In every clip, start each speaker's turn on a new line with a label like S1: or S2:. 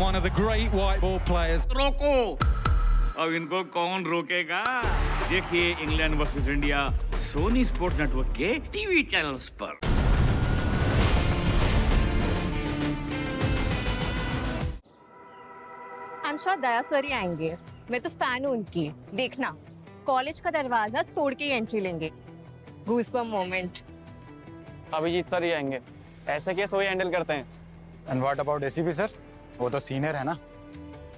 S1: one of the great white ball players.
S2: रोको, अब इनको कौन रोकेगा? देखिए England versus India Sony Sports Network के टीवी चैनल्स पर।
S3: I'm sure दया सर ही आएंगे। मैं तो फैन हूँ उनकी। देखना, कॉलेज का दरवाजा तोड़ के ही एंट्री लेंगे। Goosebump moment।
S4: अभिजीत सर ही आएंगे। ऐसे केस वही हैंडल करते हैं।
S5: And what about ACP sir? वो तो सीनियर है ना।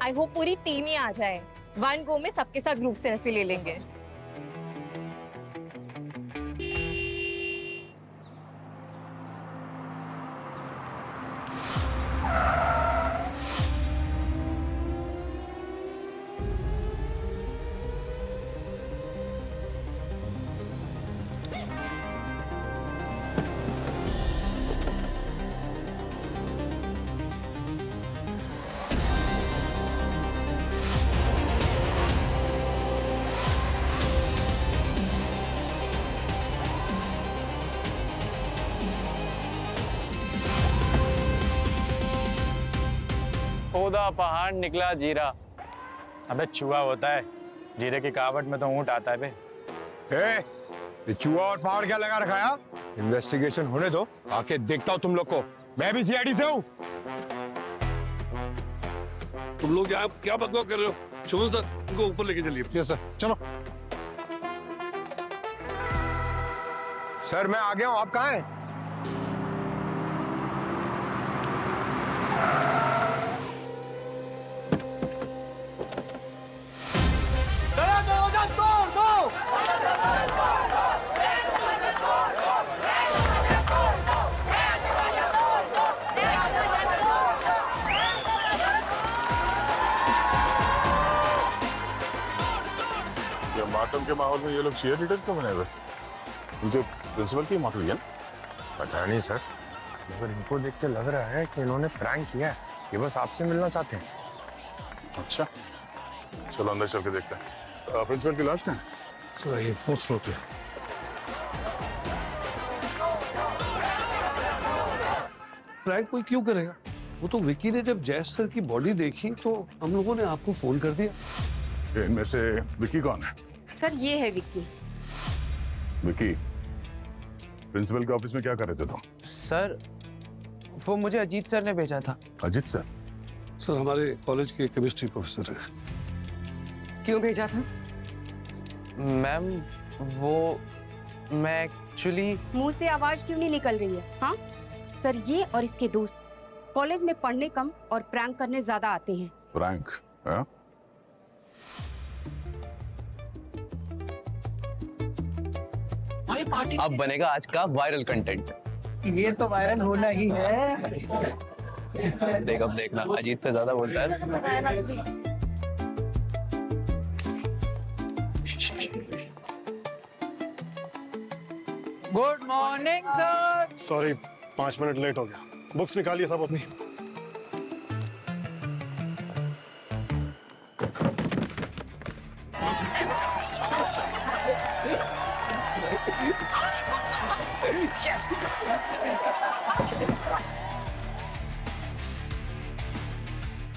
S3: आई होप पूरी टीम ही आ जाए। वन गो में सबके साथ ग्रुप सेल्फी ले लेंगे।
S4: ओदा पहाड़ निकला जीरा।
S5: अबे चूहा होता है, जीरे की कहावत में तो ऊंट आता है बे।
S6: ये चूहा और पहाड़ क्या लगा रखा है? इन्वेस्टिगेशन होने दो, आके देखता हूँ तुम लोग को। मैं भी सीआईडी से हूँ।
S7: तुम लोग यहाँ क्या बकवास कर रहे हो? शुभम सर, उनको ऊपर लेके चलिए।
S6: यस सर, चलो। सर मैं आ गया हूँ, आप कहाँ हैं? दरवाजा तोड़ दो।
S8: ये मातम के माहौल में ये लोग शेयर लीडर क्यों बने हुए? उनके प्रिंसिपल की मौत हुई है ना?
S6: पता नहीं सर, मगर इनको देख के लग रहा है कि इन्होंने प्रैंक किया है। ये बस आपसे मिलना चाहते हैं।
S8: अच्छा, चलो अंदर चल के देखते हैं। प्रिंसिपल की लाश कहाँ है?
S6: सर ये फोर्थ फ्लोर पे।
S7: प्रैंक कोई क्यों करेगा? वो तो विकी ने जब जैस सर की बॉडी देखी तो हम लोगों ने आपको फोन कर दिया।
S8: इनमें से विकी कौन है?
S3: सर ये है विक्की।
S8: विकी, प्रिंसिपल के ऑफिस में क्या कर रहे थे तुम?
S4: सर वो मुझे अजीत सर ने भेजा था।
S8: अजीत सर?
S7: सर हमारे कॉलेज के केमिस्ट्री प्रोफेसर हैं।
S3: क्यों भेजा था?
S4: मैम वो मैं एक्चुअली
S9: मुंह से आवाज क्यों नहीं निकल रही है? हाँ सर, ये और इसके दोस्त कॉलेज में पढ़ने कम और प्रैंक करने ज्यादा आते हैं।
S8: प्रैंक? हाँ?
S4: अब बनेगा आज का वायरल कंटेंट।
S10: ये तो वायरल होना ही है।
S4: देख अब देखना, अजीत से ज्यादा बोलता है।
S10: Good morning sir.
S6: Sorry, 5 minute late हो गया। बुक्स निकालिए सब अपनी।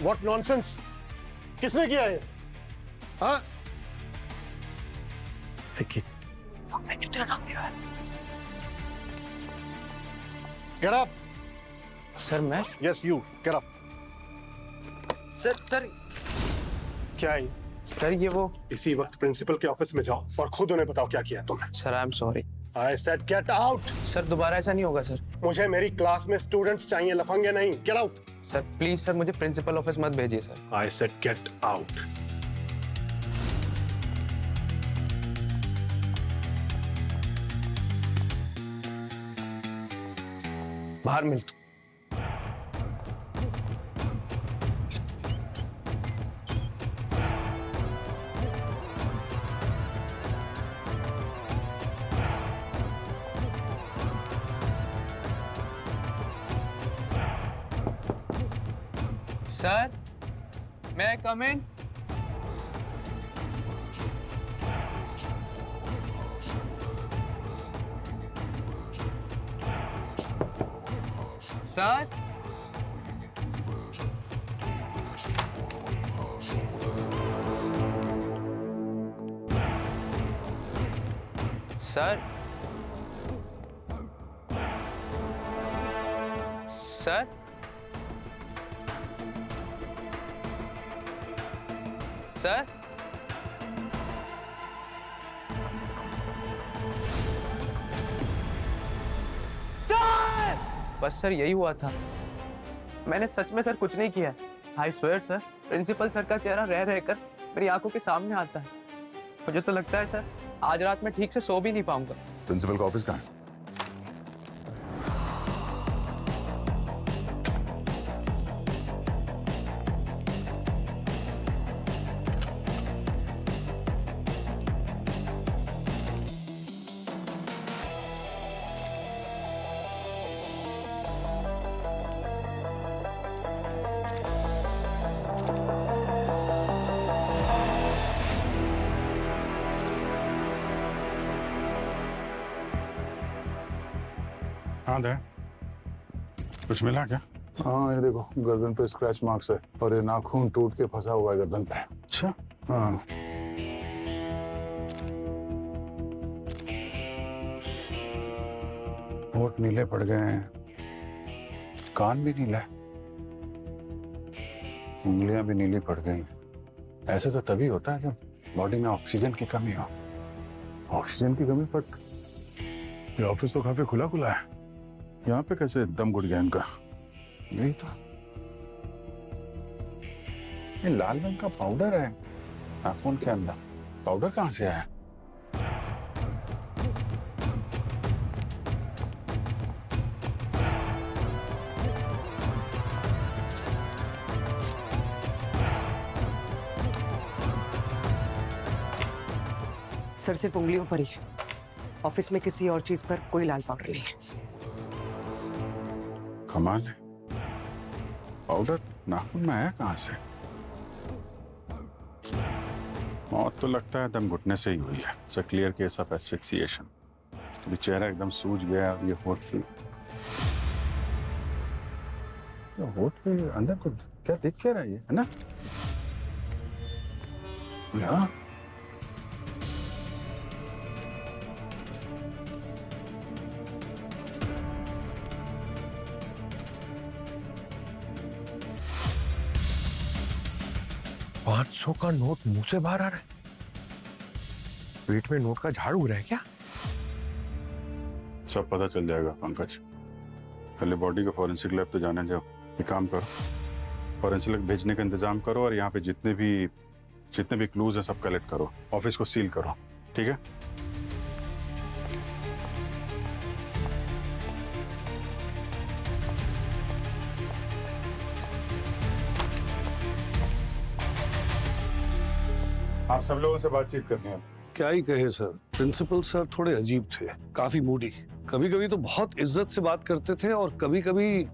S6: What nonsense? किसने किया है? हाँ?
S5: विकी।
S6: Get up.
S4: सर मैं?
S6: Yes, you. Get up.
S4: Sir
S6: क्या है?
S4: सर ये वो।
S6: इसी वक्त प्रिंसिपल के ऑफिस में जाओ और खुद उन्हें बताओ क्या किया तुमने।
S4: Sir I am sorry.
S6: I said get out.
S4: Sir दोबारा ऐसा नहीं होगा सर।
S6: मुझे मेरी क्लास में स्टूडेंट्स चाहिए, लफंगे नहीं। Get out.
S4: Sir please sir, मुझे प्रिंसिपल ऑफिस मत भेजिए sir.
S6: I said get out.
S4: बाहर मिल तू। सर मैं कम इन? सर सर सर सर बस सर यही हुआ था। मैंने सच में सर कुछ नहीं किया। I swear sir, principal sir का चेहरा रह रहकर मेरी आंखों के सामने आता है। मुझे तो लगता है सर आज रात में ठीक से सो भी नहीं पाऊंगा।
S8: प्रिंसिपल का ऑफिस कहाँ है?
S6: हाँ दे, कुछ मिला क्या?
S8: हाँ ये देखो, गर्दन पे स्क्रैच मार्क्स है और ये नाखून टूट के फंसा हुआ है गर्दन पे।
S6: अच्छा,
S8: हाँ
S6: होठ नीले पड़ गए हैं, कान भी नीला है, उंगलियां भी नीली पड़ गई। ऐसे तो तभी होता है जब बॉडी में ऑक्सीजन की कमी हो। ऑक्सीजन की कमी, बट ये ऑफिस तो काफी खुला खुला है, यहाँ पे कैसे दम घुट गया इनका? यही तो, ये लाल रंग का पाउडर है नाखून के अंदर। पाउडर कहाँ से आया?
S10: सर सिर्फ उंगलियों पर ही, ऑफिस में किसी और चीज पर कोई लाल पाउडर नहीं है।
S6: कमाल है, पाउडर नाखून में आया कहाँ से? मौत तो लगता है दम घुटने से ही हुई है। It's a clear case of asphyxiation. अभी चेहरा एकदम सूज गया। अब ये होठ पे अंदर कुछ क्या दिख क्या रहा है, है ना? यहाँ 500 का नोट मुंह से बाहर आ रहा है। पेट में नोट का झाड़ उग रहा है क्या? सब पता चल जाएगा पंकज। पहले बॉडी को फॉरेंसिक लैब तो जाने जाओ। एक काम करो, फॉरेंसिक भेजने का इंतजाम करो और यहाँ पे जितने भी क्लूज है सब कलेक्ट करो। ऑफिस को सील करो, ठीक है? आप सब लोगों से बातचीत करनी है।
S7: क्या ही कहे सर, प्रिंसिपल सर थोड़े अजीब थे, काफी मूडी। कभी कभी तो बहुत इज्जत से बात करते थे और कभी कभी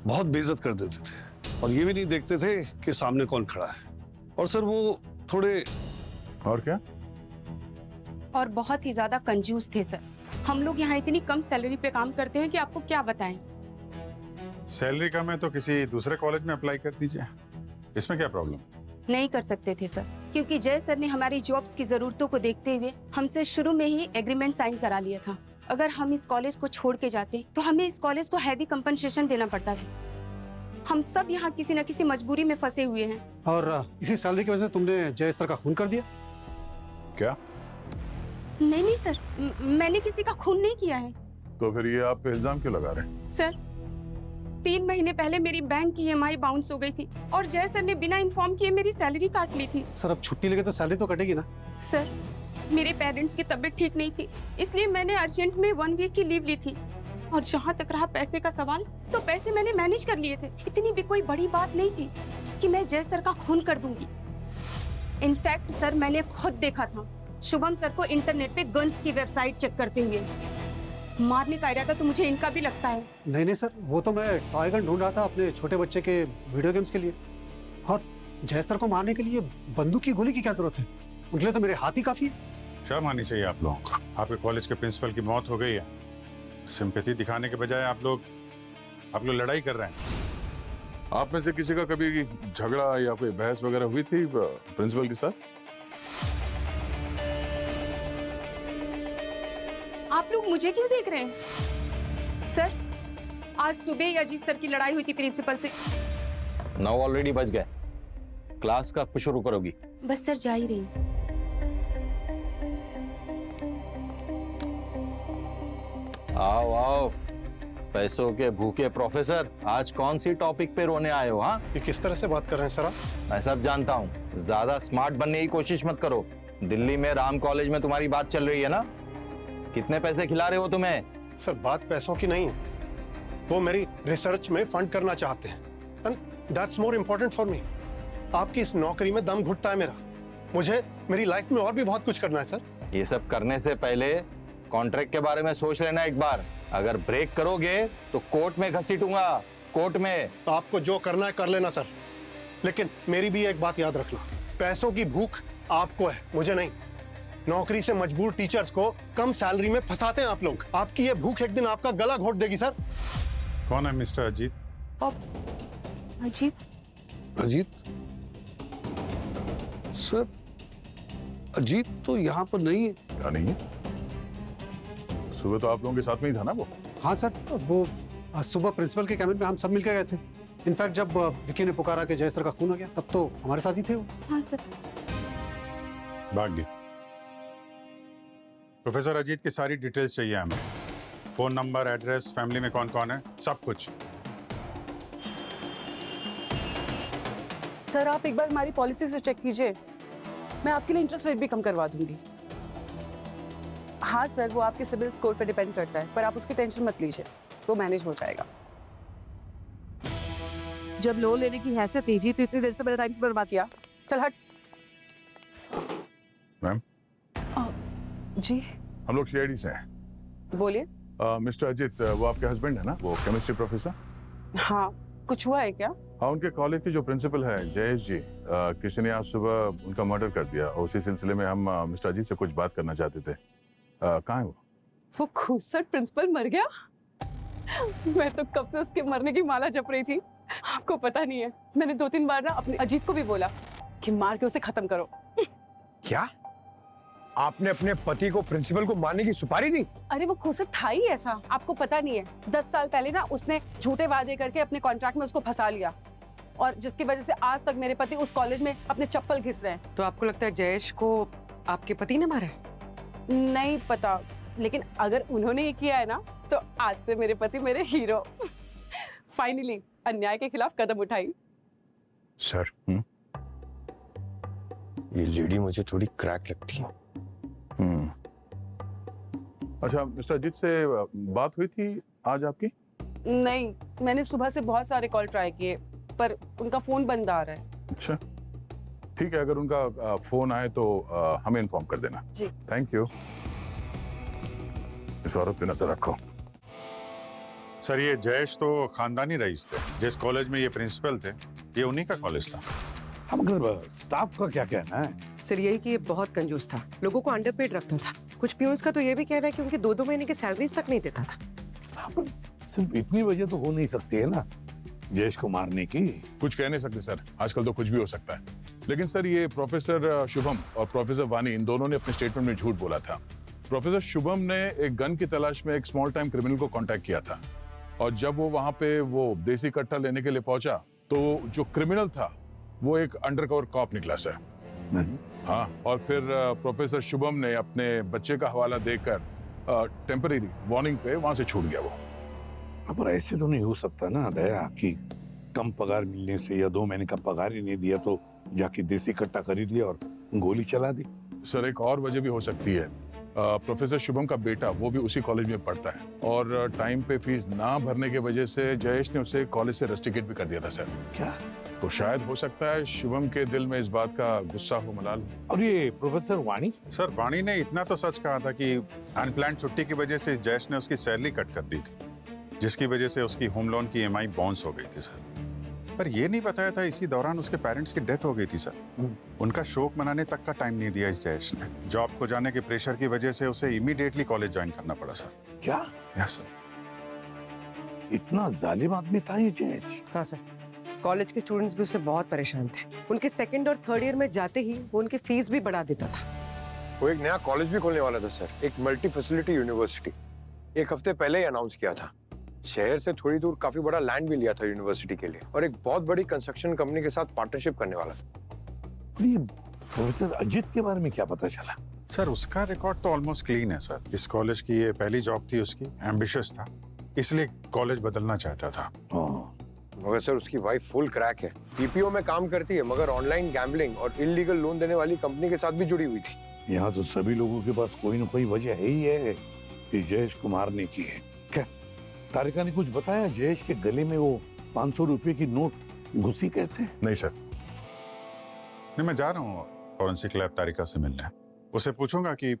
S7: बहुत बेइज्जत कर देते थे, और ये भी नहीं देखते थे कि सामने कौन खड़ा है। और सर वो थोड़े,
S8: और क्या?
S9: और बहुत ही ज्यादा कंजूस थे सर। हम लोग यहाँ इतनी कम सैलरी पे काम करते हैं कि आपको क्या बताएं।
S6: सैलरी कम है तो किसी दूसरे कॉलेज में अप्लाई कर दीजिए, इसमें क्या प्रॉब्लम?
S9: नहीं कर सकते थे सर, क्योंकि जय सर ने हमारी जॉब्स की जरूरतों को देखते हुए हमसे शुरू में ही एग्रीमेंट साइन करा लिया था। अगर हम इस कॉलेज को छोड़ के जाते तो हमें इस कॉलेज को हैवी कंपनसेशन देना पड़ता था। हम सब यहाँ किसी न किसी मजबूरी में फंसे हुए हैं।
S7: और इसी सैलरी की वजह से तुमने जय सर का खून कर दिया
S6: क्या?
S9: नहीं सर, मैंने किसी का खून नहीं किया है।
S8: तो फिर ये आप पे इल्जाम क्यों लगा रहे हैं?
S9: सर 3 महीने पहले मेरी बैंक की EMI बाउंस हो गई थी और जय सर ने बिना इन्फॉर्म किए मेरी सैलरी काट ली थी।
S7: सर अब छुट्टी लेके तो सैलरी तो कटेगी ना?
S9: सर मेरे पेरेंट्स की तबीयत ठीक नहीं थी, इसलिए मैंने अर्जेंट में 1 वीक की लीव ली थी। और जहाँ तक रहा पैसे का सवाल, तो पैसे मैंने मैनेज कर लिए थे। इतनी भी कोई बड़ी बात नहीं थी कि मैं जय सर का खून कर दूंगी। इनफैक्ट सर मैंने खुद देखा था शुभम सर को इंटरनेट पे गन्स की वेबसाइट चेक करते हुए। मारने का इरादा तो मुझे इनका भी लगता है।
S7: नहीं सर, वो तो मैं टॉय गन ढूंढ रहा था अपने छोटे बच्चे के वीडियो गेम्स के लिए, और जय सर को मारने के लिए बंदूक की गोली की क्या जरूरत है? उनके लिए तो मेरे हाथ ही काफी है।
S6: शर्म आनी चाहिए आप लोगों को। आपके कॉलेज के प्रिंसिपल की मौत हो गई है, सिंपैथी दिखाने के बजाय आप लोग लड़ाई कर रहे हैं।
S8: आप में से किसी का कभी झगड़ा या कोई बहस वगैरह हुई थी प्रिंसिपल के साथ?
S9: आप लोग मुझे क्यों देख रहे हैं? सर, आज सुबह ही अजीत सर की लड़ाई हुई थी प्रिंसिपल से।
S5: 9 ऑलरेडी बज गए। क्लास कब शुरू करोगी?
S9: बस सर, जा ही रही हूँ।
S5: आओ आओ, पैसों के भूखे प्रोफेसर, आज कौन सी टॉपिक पे रोने आए हो? हाँ,
S7: ये किस तरह से बात कर रहे हैं सर आप?
S5: मैं सब जानता हूँ। ज्यादा स्मार्ट बनने की कोशिश मत करो। दिल्ली में राम कॉलेज में तुम्हारी बात चल रही है ना? कितने पैसे खिला रहे हो तुम्हें?
S7: सर, बात पैसों की नहीं है। वो मेरी रिसर्च में फंड करना चाहते हैं। And that's more important for me. आपकी इस नौकरी में दम घुटता है मेरा। मुझे मेरी लाइफ में और भी बहुत कुछ करना है सर।
S5: ये सब करने से पहले कॉन्ट्रैक्ट के बारे में सोच लेना एक बार। अगर ब्रेक करोगे तो कोर्ट में घसीटूंगा, कोर्ट में।
S7: तो आपको जो करना है कर लेना सर, लेकिन मेरी भी एक बात याद रखना, पैसों की भूख आपको है, मुझे नहीं। नौकरी से मजबूर टीचर्स को कम सैलरी में फंसाते हैं आप लोग। आपकी ये भूख एक दिन आपका गला घोट देगी सर।
S6: कौन है मिस्टर अजीत?
S9: अजीत?
S7: अजीत सर, अजीत तो यहाँ पर नहीं है।
S6: क्या नहीं है? सुबह तो आप लोगों के साथ में ही था ना वो?
S11: हाँ सर, वो सुबह प्रिंसिपल के कैबिन में हम सब मिलकर गए थे। इनफैक्ट जब विकी ने पुकारा कि जय सर का खून हो गया, तब तो हमारे साथ ही थे वो।
S9: हाँ सर।
S6: भाग गए। प्रोफेसर अजीत की सारी डिटेल्स चाहिए हमें। फोन नंबर, एड्रेस, फैमिली में कौन कौन है, सब कुछ।
S10: सर, आप एक बार हमारी पॉलिसी से चेक कीजिए। मैं आपके लिए इंटरेस्ट रेट भी कम करवा दूंगी। हाँ सर, वो आपके सिबिल स्कोर पर डिपेंड करता है, पर आप उसकी टेंशन मत लीजिए, वो मैनेज हो जाएगा। जब लोन लेने की हैसियत नहीं थी तो इतनी देर से मेरा टाइम बर्बाद किया। चल हट।
S6: मैम,
S10: जी
S6: हम लोग सीआईडी से हैं।
S10: बोलिए।
S6: मिस्टर अजीत, वो आपके हस्बैंड है ना, वो केमिस्ट्री प्रोफेसर?
S10: हाँ, कुछ हुआ है क्या?
S6: हाँ, उनके कॉलेज के जो प्रिंसिपल है जयेश जी, किसी ने आज सुबह उनका मर्डर कर दिया। और उसी सिलसिले में हम मिस्टर अजीत से कुछ बात करना चाहते थे। कहाँ है वो?
S10: वो खूसट प्रिंसिपल मर गया? मैं तो कब से उसके मरने की माला जप रही थी। आपको पता नहीं है, मैंने 2-3 बार ना अपने अजीत को भी बोला कि मार के उसे खत्म करो।
S11: क्या आपने अपने पति को प्रिंसिपल को मारने की सुपारी दी?
S10: अरे वो खूसट था ही ऐसा, आपको पता नहीं है। 10 साल पहले ना उसने झूठे वादे करके अपने कॉन्ट्रैक्ट में उसको फंसा लिया, और जिसकी वजह से आज तक मेरे पति उस कॉलेज में अपने चप्पल घिस रहे हैं।
S4: तो आपको लगता है जयेश को आपके पति ने मारा है?
S10: नहीं पता, लेकिन अगर उन्होंने ये किया है ना, तो आज से मेरे पति मेरे हीरो। फाइनली अन्याय के खिलाफ कदम उठाई।
S11: सर, ये लेडी मुझे थोड़ी क्रैक लगती है।
S6: अच्छा, मिस्टर अजीत से बात हुई थी आज आपकी?
S10: नहीं, मैंने सुबह से बहुत सारे कॉल ट्राई किए, पर उनका फोन बंद आ रहा है।
S6: अच्छा, ठीक है, अगर उनका फोन आए तो हमें इन्फॉर्म कर देना।
S10: जी,
S6: थैंक यू। इस औरत पे नजर रखो।
S12: सर, ये जयेश तो खानदानी रईस थे। जिस कॉलेज में ये प्रिंसिपल थे, ये उन्हीं का कॉलेज था।
S11: मगर स्टाफ का क्या कहना है?
S4: सर, यही कि ये बहुत कंजूस था, लोगों को अंडरपेड रखता था। कुछ प्यून्स का तो ये भी कहना है कि उनके 2-2 महीने की सैलरीज तक नहीं देता था।
S11: सिर्फ इतनी वजह तो हो नहीं सकती है ना जयेश को मारने की।
S6: कुछ कह नहीं सकते सर, आजकल तो कुछ भी हो सकता है। लेकिन सर, ये प्रोफेसर शुभम और प्रोफेसर वानी, इन दोनों ने अपने स्टेटमेंट में झूठ बोला था। प्रोफेसर शुभम ने एक गन की तलाश में एक स्मॉल टाइम क्रिमिनल को कांटेक्ट किया था, और जब वो वहां पे वो देसी कट्टा लेने के लिए पहुंचा तो जो क्रिमिनल था वो एक अंडरकवर कॉप निकला सर। हाँ, और फिर प्रोफेसर शुभम ने अपने बच्चे का हवाला देकर टेम्परेरी वार्निंग पे वहां से छूट गया वो।
S11: पर ऐसे तो नहीं हो सकता ना दया कि कम पगार मिलने से या 2 महीने का पगार ही नहीं दिया तो जाके देसी कट्टा खरीद लिया और गोली चला दी।
S6: सर, एक और वजह भी हो सकती है। प्रोफेसर शुभम का बेटा वो भी उसी कॉलेज में पढ़ता है, और टाइम पे फीस ना भरने की वजह से जयेश ने उसे कॉलेज से रस्टिकेट भी कर दिया था सर।
S11: क्या?
S6: तो शायद हो सकता है शुभम के दिल में इस बात का गुस्सा हो मलाल।
S11: और ये प्रोफेसर वाणी?
S12: सर, वाणी ने इतना तो सच कहा था कि अनप्लान्ड छुट्टी की वजह से जयेश ने उसकी सैलरी कट कर दी थी, जिसकी वजह से उसकी होम लोन की EMI बाउंस हो गई थी सर। पर ये नहीं बताया था इसी दौरान उसके पेरेंट्स की डेथ हो गई थी सर। उनका शोक मनाने तक का टाइम नहीं दिया इस जयेश ने। जॉब खो जाने के प्रेशर की वजह से उसे इमीडिएटली कॉलेज ज्वाइन करना पड़ा सर।
S11: क्या?
S12: Yes sir.
S11: इतना जालिम आदमी था ये जयेश?
S4: हाँ सर, कॉलेज के स्टूडेंट्स भी उससे बहुत परेशान थे। उनके 2nd और 3rd ईयर में जाते ही वो उनकी फीस भी बढ़ा देता था।
S13: वो एक नया कॉलेज भी खोलने वाला था सर, एक मल्टी फैसिलिटी यूनिवर्सिटी। 1 हफ्ते पहले ही अनाउंस किया था। शहर से थोड़ी दूर काफी बड़ा लैंड भी लिया था यूनिवर्सिटी के लिए, और एक बहुत बड़ी कंस्ट्रक्शन कंपनी के साथ पार्टनरशिप करने वाला था।
S11: ये प्रोफेसर अजीत के बारे में क्या पता चला?
S12: सर उसका रिकॉर्ड तो ऑलमोस्ट क्लीन है सर। इस कॉलेज की ये पहली जॉब थी उसकी, एम्बिशियस था, इसलिए कॉलेज बदलना चाहता था।
S13: मगर सर उसकी वाइफ फुल क्रैक है, पीपीओ में काम करती है, मगर ऑनलाइन गैम्बलिंग और इलीगल लोन देने वाली कंपनी के साथ भी जुड़ी हुई थी।
S11: यहाँ तो सभी लोगों के पास कोई न कोई वजह है ही है कि जयेश को मारने की है। क्या तारिका ने कुछ बताया? जयेश के गले में वो 500 रुपए की नोट घुसी कैसे?
S12: नहीं सर, नहीं, मैं जा रहा हूँ फॉरेंसिक लैब तारिका से मिलने। उसे पूछूंगा कि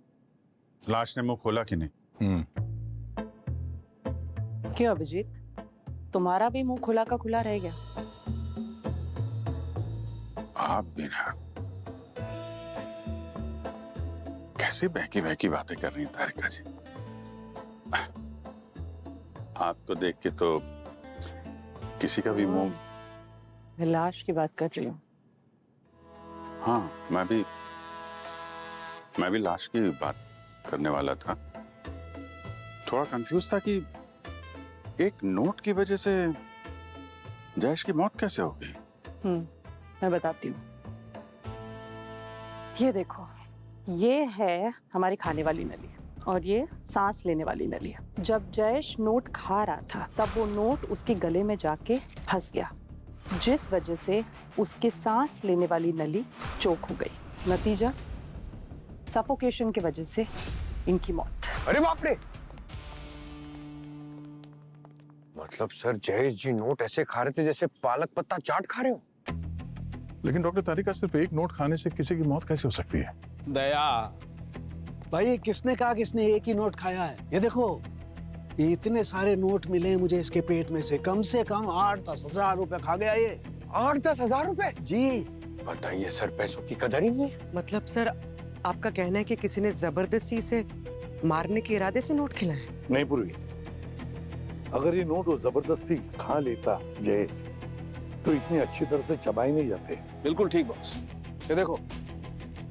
S12: लाश ने मुंह खोला कि नहीं।
S10: क्यों अभिजीत, तुम्हारा भी मुंह खुला का खुला रह गया?
S12: आप भी ना, कैसी बहकी बहकी बातें कर रही हैं तारिका जी। आपको देख के तो किसी का भी मुंह।
S10: मैं लाश की बात कर रही हूँ।
S12: हाँ, मैं भी लाश की बात करने वाला था। थोड़ा कंफ्यूज था कि एक नोट की वजह से जयेश की मौत कैसे हो गई।
S10: मैं बताती हूँ। ये देखो, ये है हमारी खाने वाली नली और ये सांस लेने वाली नली है। जब जयेश नोट खा रहा था तब वो नोट उसके गले में जाके फंस गया, जिस वजह से उसके सांस लेने वाली नली चोक हो गई। नतीजा सफोकेशन की वजह से इनकी मौत।
S13: अरे बाप रे! मतलब सर जयेश जी नोट ऐसे खा रहे थे जैसे पालक पत्ता चाट खा रहे हो।
S6: लेकिन डॉक्टर तारिका, सिर्फ एक नोट खाने से किसी की मौत कैसे हो सकती है?
S14: दया भाई, किसने कहा किसने एक ही नोट खाया है? ये देखो, ये इतने सारे नोट मिले मुझे इसके पेट में से कम 8-10 हजार रुपए खा गया ये।
S13: 8-10 हजार रुपए?
S14: जी।
S13: बताइए सर, पैसों की कदर ही नहीं है।
S15: मतलब सर आपका कहना है कि किसी ने जबरदस्ती से मारने के इरादे से नोट खिलाए?
S11: नहीं पूर्वी, अगर ये नोट वो जबरदस्ती खा लेता जयेश तो इतनी अच्छी तरह से चबाए नहीं जाते।
S14: बिल्कुल ठीक बॉस। ये देखो,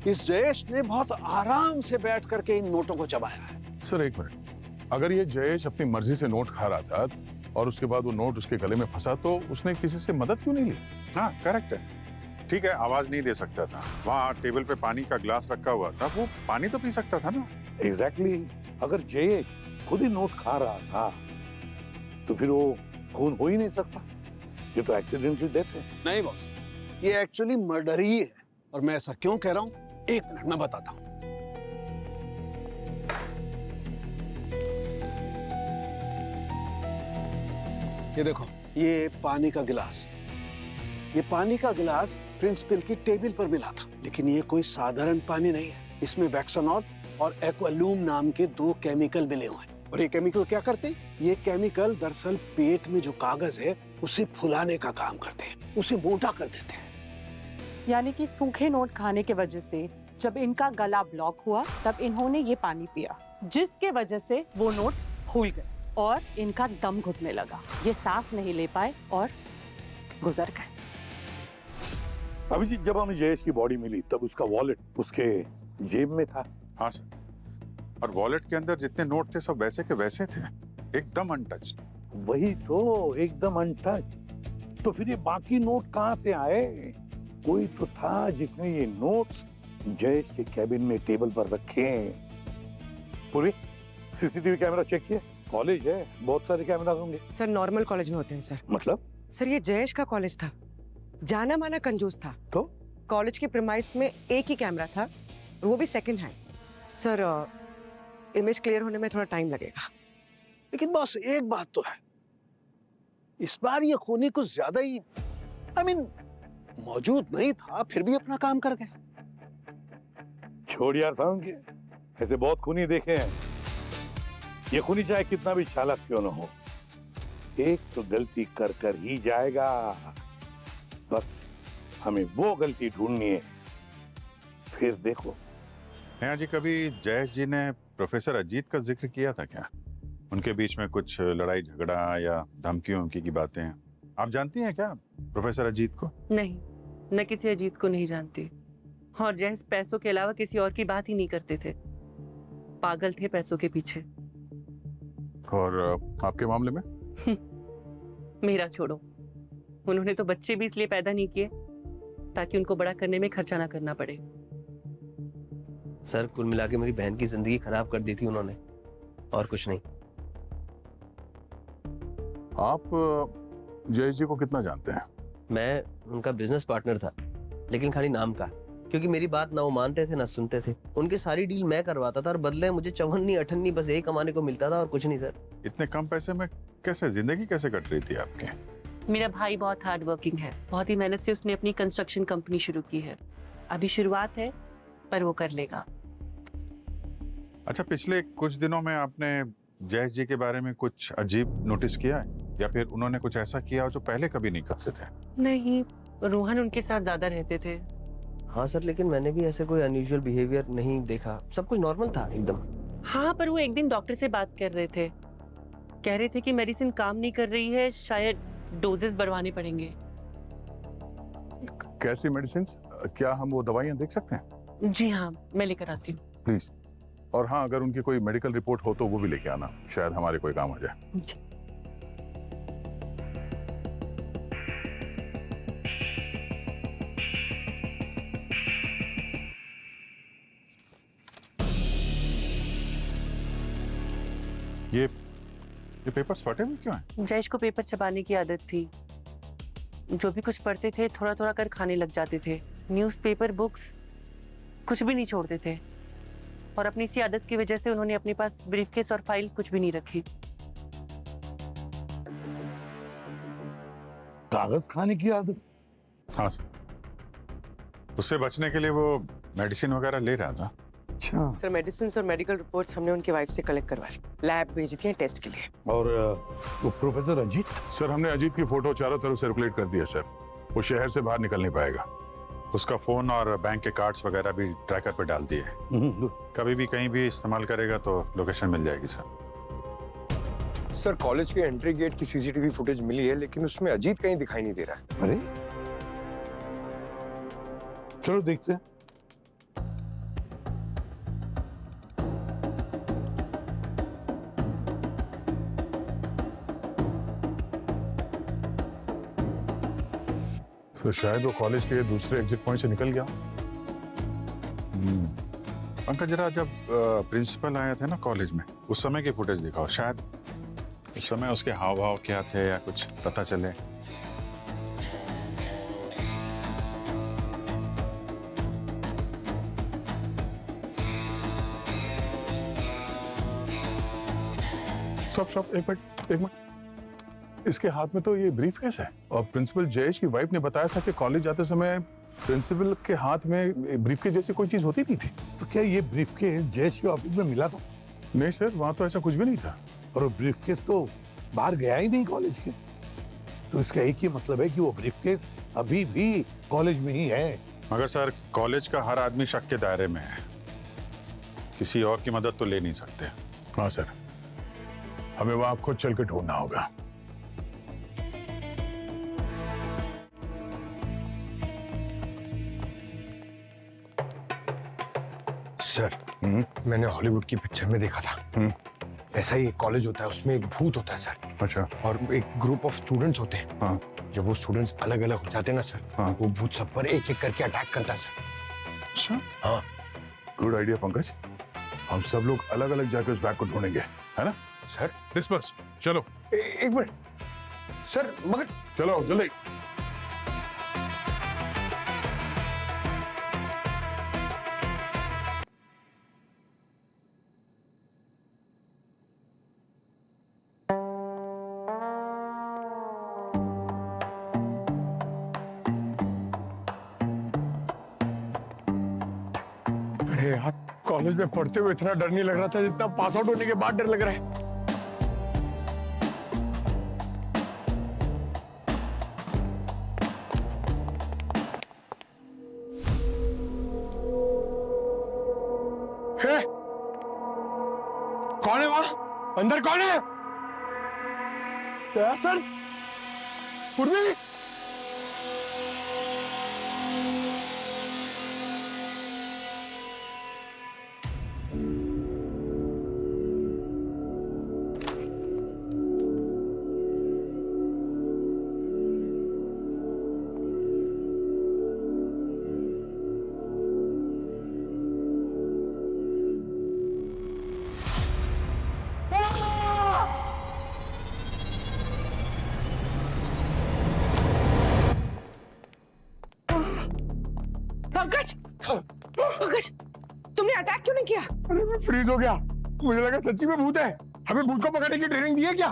S14: इस जयेश ने बहुत आराम से बैठ करके इन नोटों को चबाया है।
S6: सर एक मिनट, अगर ये जयेश अपनी मर्जी से नोट खा रहा था और उसके बाद वो नोट उसके गले में फंसा तो उसने किसी से मदद क्यों नहीं ली?
S12: हाँ करेक्ट है, ठीक है, आवाज नहीं दे सकता था। वहाँ टेबल पे पानी का ग्लास रखा हुआ था, वो पानी तो पी सकता था ना।
S11: एग्जैक्टली। अगर जयेश खुद ही नोट खा रहा था तो फिर वो खून हो ही नहीं सकता। ये तो एक्सीडेंटली डेथ है।
S14: नहीं बॉस, ये एक्चुअली मर्डर ही है। और मैं ऐसा क्यों कह रहा हूँ, एक मिनट मैं बताता हूँ। ये देखो, ये पानी का गिलास, ये पानी का गिलास प्रिंसिपल की टेबल पर मिला था। लेकिन ये कोई साधारण पानी नहीं है, इसमें वैक्सोनॉल और एक्वालूम नाम के 2 केमिकल मिले हुए हैं। और ये केमिकल क्या करते हैं? ये केमिकल दरअसल पेट में जो कागज है उसे फुलाने का काम करते हैं, उसे मोटा कर देते हैं।
S10: यानी कि सूखे नोट खाने की वजह से जब इनका गला ब्लॉक हुआ तब इन्होंने ये पानी पिया, जिसके वजह से वो नोट फूल गए और इनका दम घुटने लगा। ये सांस नहीं ले पाए और गुजर गए।
S11: अभिजीत, जब हमें जयेश की बॉडी मिली तब उसका वॉलेट उसके जेब में था।
S12: हाँ सर, और वॉलेट के अंदर जितने नोट थे सब वैसे के वैसे थे, एकदम अनटच।
S11: वही तो, एकदम अनटच। तो फिर ये बाकी नोट कहाँ से आए? कोई तो था जिसने ये नोट्स जयेश के कैबिन में टेबल पर रखे। पूरी सीसीटीवी कैमरा चेक किया? कॉलेज है, बहुत सारे कैमरा होंगे।
S15: सर नॉर्मल कॉलेज में होते हैं सर।
S11: मतलब?
S15: सर ये जयेश का कॉलेज था, जाना माना कंजूस था।
S11: तो
S15: कॉलेज के प्रीमाइस में एक ही कैमरा था, वो भी second hand. Sir image clear होने में थोड़ा टाइम लगेगा।
S14: लेकिन बॉस एक बात तो है, इस बार ये खूनी कुछ ज्यादा ही मौजूद नहीं था, फिर भी अपना काम कर गए।
S11: छोड़ यार साउंड के, ऐसे बहुत खूनी देखे हैं। ये खूनी चाहे कितना भी चालाक क्यों न हो, एक तो गलती कर ही जाएगा। बस हमें वो गलती ढूंढनी है, फिर देखो।
S12: नेहा जी, कभी जयेश जी ने प्रोफेसर अजीत का जिक्र किया था क्या? उनके बीच में कुछ लड़ाई झगड़ा या धमकियों की बातें हैं? आप जानती हैं क्या प्रोफेसर अजीत को?
S15: नहीं, मैं किसी अजीत को नहीं जानती।
S10: और जैस पैसों के अलावा किसी और की बात ही नहीं करते थे, पागल थे पैसों के पीछे।
S6: और आपके मामले में?
S10: मेरा छोड़ो, उन्होंने तो बच्चे भी इसलिए पैदा नहीं किए ताकि उनको बड़ा करने में खर्चा ना करना पड़े।
S4: सर कुल मिला के मेरी बहन की जिंदगी खराब कर दी थी उन्होंने, और कुछ नहीं।
S6: आप जयेश जी को कितना जानते हैं?
S4: मैं उनका बिजनेस पार्टनर था, लेकिन खाली नाम का, क्योंकि मेरी बात ना वो मानते थे ना सुनते थे। उनकी सारी डील मैं करवाता था और बदले मुझे 54-58 बस यही कमाने को मिलता था और कुछ नहीं सर।
S12: इतने कम पैसे में कैसे जिंदगी कैसे कट रही थी आपके?
S10: मेरा भाई बहुत हार्ड वर्किंग है, बहुत ही मेहनत से उसने अपनी कंस्ट्रक्शन कंपनी शुरू की है। अभी शुरुआत है, पर वो कर लेगा।
S12: अच्छा, पिछले कुछ दिनों में आपने जयेश जी के बारे में कुछ अजीब नोटिस किया है, या फिर उन्होंने कुछ ऐसा किया जो पहले कभी नहीं करते थे?
S10: नहीं, रोहन उनके साथ ज्यादा रहते थे।
S4: हाँ सर, लेकिन मैंने भी ऐसे कोई अनयूजुअल बिहेवियर नहीं देखा, सब कुछ नॉर्मल था एकदम।
S10: हाँ, पर वो एक दिन डॉक्टर से बात कर रहे थे, कह रहे थे कि मेडिसिन काम नहीं कर रही है, शायद डोजेस बढ़वाने पड़ेंगे।
S6: कैसी मेडिसिन? क्या हम वो दवाइयाँ देख सकते हैं?
S10: जी हाँ, मैं लेकर आती हूँ।
S6: प्लीज। और हाँ, अगर उनकी कोई मेडिकल रिपोर्ट हो तो वो भी लेके आना, शायद हमारे कोई काम आ जाए।
S10: जी।
S12: ये पेपर्स फटे हुए क्यों हैं?
S10: जयेश को पेपर छपाने की आदत थी। जो भी कुछ पढ़ते थे थोड़ा थोड़ा कर खाने लग जाते थे। न्यूज़पेपर, बुक्स कुछ भी नहीं छोड़ते थे, और अपनी इसी आदत की वजह से उन्होंने अपने पास ब्रीफकेस और फाइल कुछ भी नहीं रखी।
S11: कागज खाने की आदत?
S12: हाँ सर, उससे बचने के लिए वो मेडिसिन वगैरह ले रहा था।
S11: अच्छा
S15: सर, मेडिसिन और मेडिकल रिपोर्ट्स हमने उनकी वाइफ से कलेक्ट करवाई, लैब भेज दी है टेस्ट के लिए।
S11: और वो प्रोफेसर अजीत?
S6: सर, हमने अजीत की फोटो चारों तरफ सर्कुलेट कर दी है सर। वो शहर से बाहर निकल नहीं पाएगा।
S12: उसका फोन और बैंक के कार्ड्स वगैरह भी ट्रैकर पे डाल दिए। कभी भी कहीं भी इस्तेमाल करेगा तो लोकेशन मिल जाएगी सर।
S13: सर, कॉलेज के एंट्री गेट की सीसीटीवी फुटेज मिली है, लेकिन उसमें अजीत कहीं दिखाई नहीं दे रहा है।
S11: अरे चलो देखते हैं।
S6: तो शायद वो कॉलेज के दूसरे एग्जिट पॉइंट से निकल गया।
S12: पंकज, जरा जब प्रिंसिपल आए थे ना कॉलेज में, उस समय की फुटेज दिखाओ, शायद उस समय उसके हाव भाव क्या थे या कुछ पता चले।
S6: सब एक मिनट। इसके हाथ में तो ये ब्रीफ केस है, और प्रिंसिपल जयेश की वाइफ ने बताया था कि कॉलेज जाते समय प्रिंसिपल के हाथ में ब्रीफ केस जैसी कोई चीज होती नहीं थी।
S11: तो क्या ये ब्रीफकेस जयेश के ऑफिस में मिला था?
S6: नहीं सर, वहां तो ऐसा कुछ भी नहीं था।
S11: और वो ब्रीफकेस तो बाहर गया ही नहीं कॉलेज के। तो इसका एक ही मतलब है कि वो ब्रीफकेस अभी भी कॉलेज में ही है।
S12: मगर सर, कॉलेज का हर आदमी शक के दायरे में है, किसी और की मदद तो ले नहीं सकते।
S6: हाँ सर, हमें वहां खुद चल के ढूंढना होगा।
S13: सर, मैंने हॉलीवुड की पिक्चर में देखा था, ऐसा ही एक कॉलेज होता है, उसमें एक भूत होता है सर।
S6: अच्छा।
S13: और एक ग्रुप ऑफ स्टूडेंट्स होते हैं।
S6: हाँ।
S13: जब वो स्टूडेंट्स अलग अलग हो जाते हैं ना सर,
S6: हाँ।
S13: वो भूत सब पर एक एक करके अटैक करता है सर।
S6: अच्छा।
S13: हाँ।
S6: गुड आइडिया पंकज, हम सब लोग अलग अलग जाके उस बैग को ढूंढेंगे, है ना?
S13: सर
S6: डिस्पर्स, चलो।
S13: एक मिनट सर, मगर
S6: चलो जल्दी।
S13: अरे यार, कॉलेज में पढ़ते हुए इतना डर नहीं लग रहा था जितना पास आउट होने के बाद डर लग रहा है। कौन है वहां? अंदर कौन है? सर, उर्मी,
S15: पंकज, पंकज, तुमने अटैक क्यों नहीं किया?
S13: अरे मैं फ्रीज हो गया, मुझे लगा सच्ची में भूत है। हमें भूत को पकड़ने की ट्रेनिंग दी है क्या?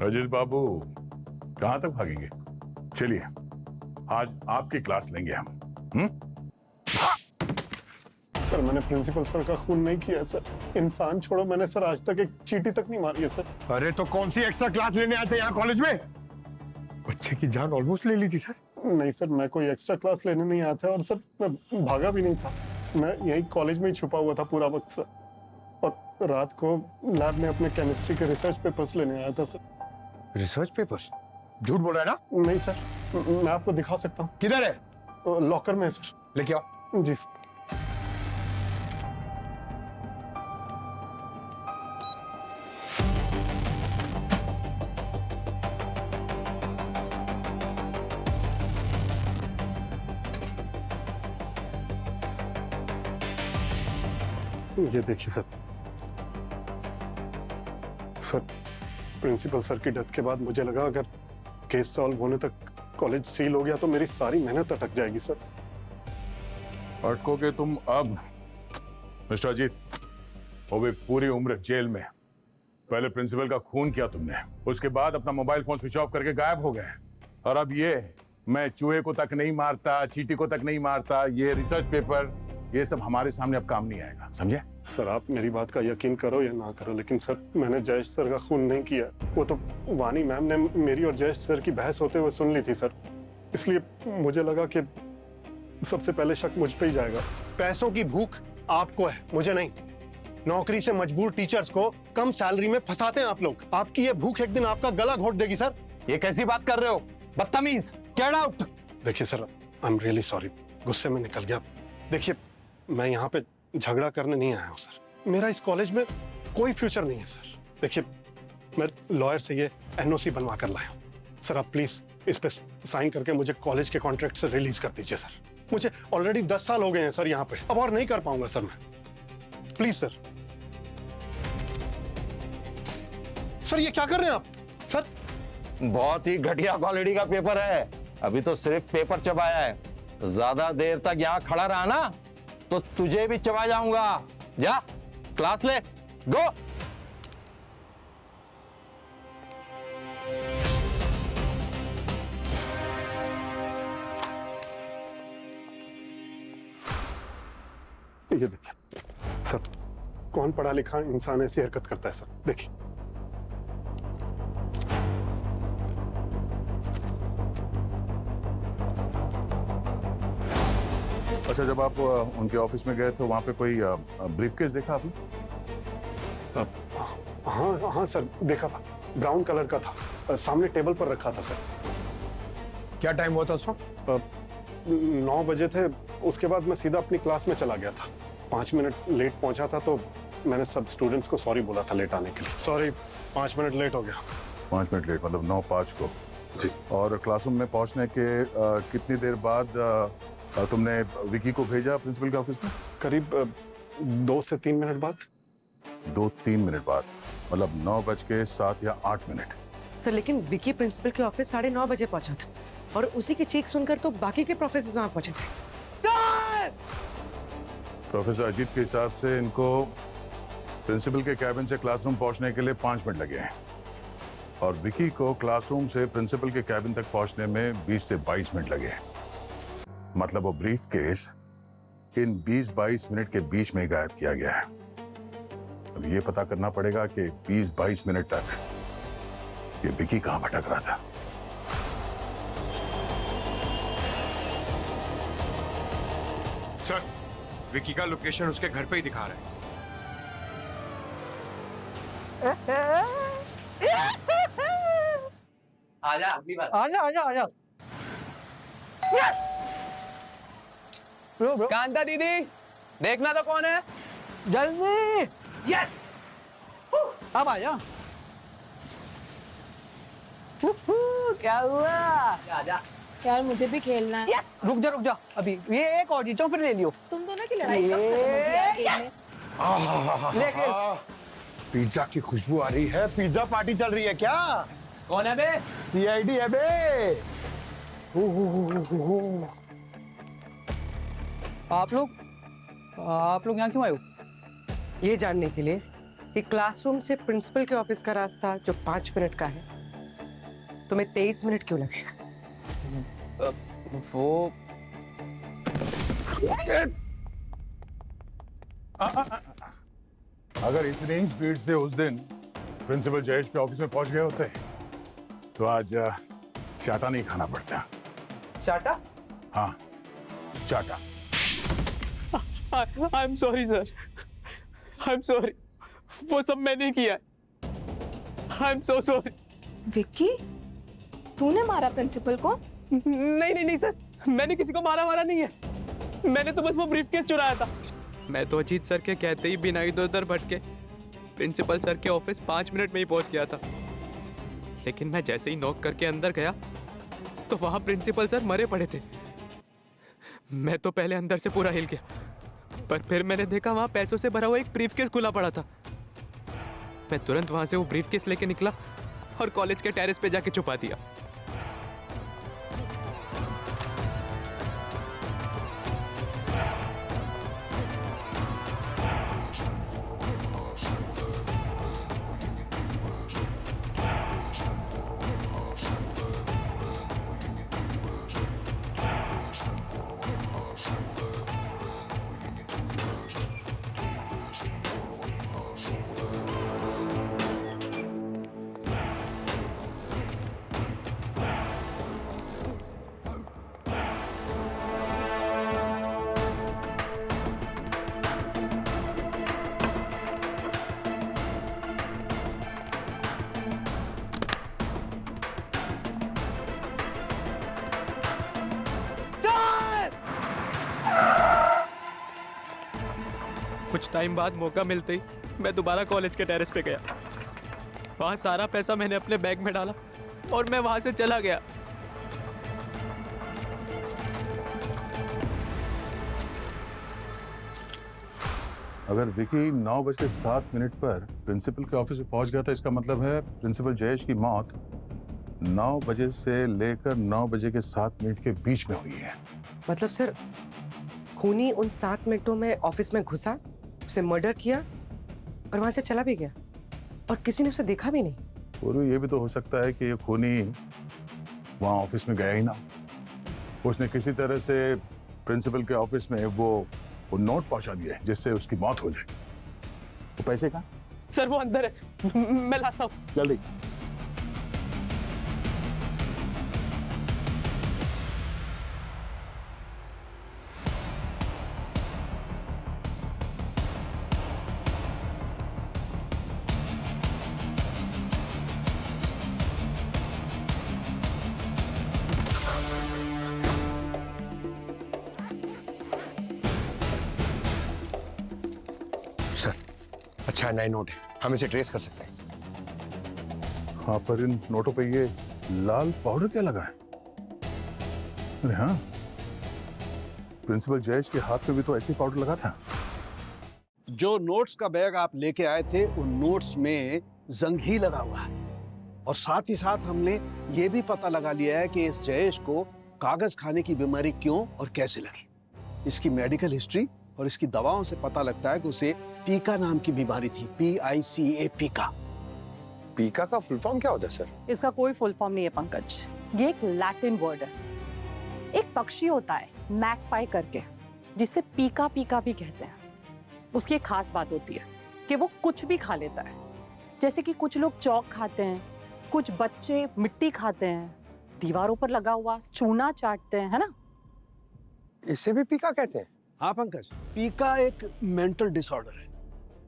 S12: अजीत बाबू कहां तक भागेंगे? चलिए आज आपकी क्लास लेंगे हम।
S7: सर मैंने प्रिंसिपल सर का खून नहीं किया सर। इंसान छोड़ो, मैंने सर आज तक एक चींटी तक नहीं मारी है सर।
S13: अरे तो कौन सी एक्स्ट्रा क्लास लेने आते यहाँ कॉलेज में? बच्चे की जान ऑलमोस्ट ले ली थी सर।
S7: नहीं सर, मैं कोई एक्स्ट्रा क्लास लेने नहीं आया था और सर मैं भागा भी नहीं था। मैं यही कॉलेज में ही छुपा हुआ था पूरा वक्त सर। और रात को लैब में अपने केमिस्ट्री के रिसर्च पेपर्स लेने आया था सर।
S13: Research papers? झूठ बोल रहा है ना?
S7: नहीं सर, मैं आपको दिखा सकता हूँ।
S13: किधर है?
S7: लॉकर में है सर।
S13: लेके आओ।
S7: जी सर। ये देखिए सर। सर प्रिंसिपल सर की डेथ के बाद मुझे लगा अगर केस सॉल्व होने तक कॉलेज सील हो गया तो मेरी सारी मेहनत अटक जाएगी सर।
S12: अटकोगे तुम अब मिस्टर अजीत, वो भी पूरी उम्र जेल में। पहले प्रिंसिपल का खून किया तुमने, उसके बाद अपना मोबाइल फोन स्विच ऑफ करके गायब हो गए। और अब ये मैं चूहे को तक नहीं मारता, चींटी को तक नहीं मारता, ये रिसर्च पेपर, ये सब हमारे सामने अब काम नहीं आएगा, समझे?
S7: सर आप मेरी बात का यकीन करो या ना करो, लेकिन सर मैंने जयेश सर का खून नहीं किया। वो तो वानी मैम ने मेरी और जयेश सर की बहस होते हुए सुन ली थी सर, इसलिए मुझे लगा कि सबसे पहले शक मुझ पे ही जाएगा।
S13: पैसों की भूख आपको है, मुझे नहीं। नौकरी से मजबूर टीचर्स को कम सैलरी में फंसाते हैं आप लोग। आपकी ये भूख एक दिन आपका गला घोट देगी सर।
S5: ये कैसी बात कर रहे हो? बदतमीज, गेट आउट।
S7: देखिए sir, I am really sorry, गुस्से में निकल गया। देखिए मैं यहाँ पे झगड़ा करने नहीं आया हूँ सर। मेरा इस कॉलेज में कोई फ्यूचर नहीं है सर। देखिए मैं लॉयर से ये एनओसी बनवा कर लाया हूँ सर। आप प्लीज इस पे साइन करके मुझे कॉलेज के कॉन्ट्रैक्ट से रिलीज कर दीजिए सर। मुझे ऑलरेडी 10 साल हो गए हैं सर यहाँ पे, अब और नहीं कर पाऊंगा सर मैं। Please sir. सर ये क्या कर रहे हैं आप सर?
S5: बहुत ही घटिया क्वालिटी का पेपर है, अभी तो सिर्फ पेपर चबाया है। ज्यादा देर तक यहाँ खड़ा रहा ना तो तुझे भी चबा जाऊंगा। जा क्लास ले, गो।
S7: ये देखिए सर, कौन पढ़ा लिखा इंसान ऐसी हरकत करता है सर? देखिए।
S12: अच्छा, जब आप उनके ऑफिस में गए तो वहां पे कोई ब्रीफकेस देखा आपने?
S7: हाँ हाँ सर, देखा था। ब्राउन कलर का था, सामने टेबल पर रखा था सर।
S13: क्या टाइम हुआ था उस वक्त?
S7: 9 बजे थे। उसके बाद मैं सीधा अपनी क्लास में चला गया था। 5 मिनट लेट पहुंचा था तो मैंने सब स्टूडेंट्स को सॉरी बोला था लेट आने के लिए। सॉरी, 5 मिनट लेट हो गया।
S12: 5 मिनट लेट मतलब 9:05 को?
S7: जी।
S12: और क्लासरूम में पहुंचने के कितनी देर बाद तुमने विकी को भेजा प्रिंसिपल के ऑफिस में?
S7: करीब 2 से 3 मिनट बाद।
S12: 2-3 मिनट बाद, मतलब 9:07 या 8 मिनट।
S15: सर लेकिन विकी प्रिंसिपल के ऑफिस 9:30 बजे पहुंचा था और उसी की चीख सुनकर तो बाकी के प्रोफेसर वहां पहुंचे थे।
S12: प्रोफेसर अजीत के हिसाब से इनको प्रिंसिपल के कैबिन से क्लासरूम पहुंचने के लिए 5 मिनट लगे हैं और विकी को क्लासरूम से प्रिंसिपल के कैबिन तक पहुंचने में 20 से 22 मिनट लगे हैं। मतलब वो ब्रीफ केस इन 20-22 मिनट के बीच में गायब किया गया है। अब ये पता करना पड़ेगा कि 20-22 मिनट तक ये विकी कहां भटक रहा था।
S13: सर, विकी का लोकेशन उसके घर पे ही दिखा रहा है।
S4: आजा अगली बार। आजा आजा आजा। ब्रो कांता दीदी, देखना तो कौन है? जल्दी। यस। अब आया। क्या हुआ? आजा।
S3: यार मुझे भी खेलना है।
S4: यस। रुक जा अभी ये एक और जीतो फिर ले लियो।
S3: तुम दोनों की लड़ाई कब खत्म होगी यार गेम में?
S4: ले खेल।
S13: पिज्जा की खुशबू आ रही है। पिज्जा पार्टी चल रही है क्या?
S4: कौन है बे?
S13: CID है बे।
S4: आप लोग यहाँ क्यों आए हो?
S15: ये जानने के लिए कि क्लासरूम से प्रिंसिपल के ऑफिस का रास्ता जो 5 मिनट का है, तुम्हें 23 मिनट क्यों लगे?
S4: वो
S6: अगर इतनी ही स्पीड से उस दिन प्रिंसिपल जयेश के ऑफिस में पहुंच गए होते तो आज चाटा नहीं खाना पड़ता।
S4: चाटा?
S6: हाँ, चाटा।
S4: I am sorry sir, I am sorry, वो सब मैंने किया। I am so sorry.
S9: Vicky, तूने मारा प्रिंसिपल को?
S4: नहीं सर, मैंने किसी को मारा नहीं है। मैंने तो बस वो ब्रीफकेस चुराया था। मैं तो अजीत सर के कहते ही बिना इधर उधर भटके प्रिंसिपल सर के ऑफिस 5 मिनट में ही पहुंच गया था। लेकिन मैं जैसे ही नॉक करके अंदर गया तो वहां प्रिंसिपल सर मरे पड़े थे। मैं तो पहले अंदर से पूरा हिल गया, पर फिर मैंने देखा वहां पैसों से भरा हुआ एक ब्रीफकेस खुला पड़ा था। मैं तुरंत वहां से वो ब्रीफकेस लेके निकला और कॉलेज के टेरेस पे जाके छुपा दिया। कुछ टाइम बाद मौका मिलते ही मैं दोबारा कॉलेज के टेरेस पे गया। वहां सारा पैसा मैंने अपने बैग में डाला और मैं वहां से चला गया।
S6: अगर विकी 9:07 पर प्रिंसिपल के ऑफिस में पहुंच गया था, इसका मतलब है प्रिंसिपल जयेश की मौत 9 बजे से लेकर 9 बजे के 7 मिनट के बीच में हुई है।
S15: मतलब सर, खूनी उन 7 मिनटों में ऑफिस में घुसा, उसे मर्डर किया और वहां से चला भी गया और किसी ने उसे देखा भी नहीं।
S6: और ये भी तो हो सकता है कि ये खूनी वहां ऑफिस में गया ही ना, उसने किसी तरह से प्रिंसिपल के ऑफिस में वो नोट पहुंचा दिया है जिससे उसकी मौत हो जाए। वो पैसे कहाँ?
S4: सर वो अंदर है, मैं लाता हूँ।
S6: जल्दी।
S13: सर, अच्छा नए नोट है, हम इसे ट्रेस कर सकते हैं।
S6: हाँ, पर इन नोटों पे ये लाल पाउडर क्या लगा है? अरे हाँ, प्रिंसिपल जयेश के हाथ पे भी तो ऐसी पाउडर लगा था।
S14: जो नोट्स का बैग आप लेके आए थे, उन नोट्स में जंग ही लगा हुआ है। और साथ ही साथ हमने ये भी पता लगा लिया है कि इस जयेश को कागज खाने की बीमारी क्यों और कैसे लगी। इसकी मेडिकल हिस्ट्री और इसकी दवाओं से पता लगता है कि उसे पीका नाम की बीमारी थी। PICA, पीका।
S13: पीका का फुल फॉर्म क्या होता है सर?
S10: इसका कोई फुल फॉर्म नहीं है पंकज, ये एक लैटिन वर्ड है। एक पक्षी होता है मैगपाई करके, जिसे पीका पीका भी कहते हैं। उसकी एक खास बात होती है कि वो कुछ भी खा लेता है। जैसे कि कुछ लोग चौक खाते हैं, कुछ बच्चे मिट्टी खाते हैं, दीवारों पर लगा हुआ चूना चाटते हैं, है ना?
S13: इसे भी पीका कहते हैं?
S14: हाँ पंकज, पीका एक मेंटल डिसऑर्डर है।